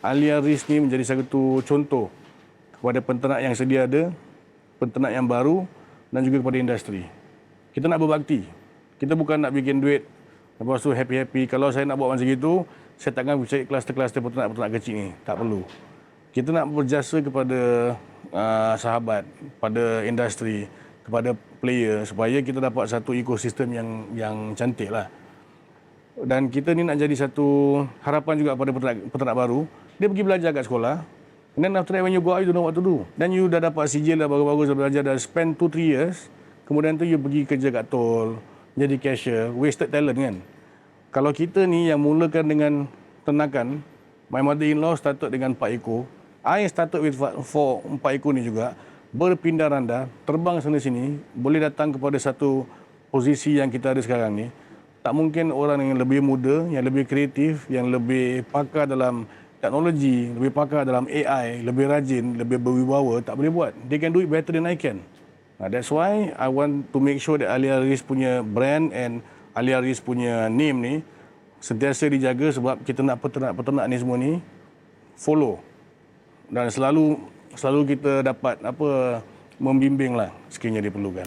Alia Risk ni menjadi satu contoh kepada penternak yang sedia ada, penternak yang baru dan juga kepada industri. Kita nak berbakti. Kita bukan nak bikin duit lepas tu happy-happy. Kalau saya nak buat macam itu, saya takkan cari kluster-kluster peternak-peternak kecil ni. Tak perlu. Kita nak berjasa kepada sahabat, pada industri, kepada player supaya kita dapat satu ekosistem yang cantik lah. Dan kita ni nak jadi satu harapan juga pada peternak baru. Dia pergi belajar kat sekolah. And then after that when you go out, you don't know what to do. Then you dah dapat sijil dah bagus-bagus, dah belajar, dah spend 2-3 years. Kemudian tu you pergi kerja kat tol, jadi cashier, wasted talent kan. Kalau kita ni yang mulakan dengan ternakan, my mother-in-law started dengan 4 ekor. I started with 4 ekor ni juga. Berpindah randa, terbang sana sini, boleh datang kepada satu posisi yang kita ada sekarang ni. Tak mungkin orang yang lebih muda, yang lebih kreatif, yang lebih pakar dalam teknologi, lebih pakar dalam AI, lebih rajin, lebih berwibawa, tak boleh buat. They can do it better than I can. That's why I want to make sure that Alia Risk punya brand and Alia Risk punya name ni sentiasa dijaga sebab kita nak peternak-peternak ni semua ni follow. Dan selalu kita dapat membimbing lah sekiranya diperlukan.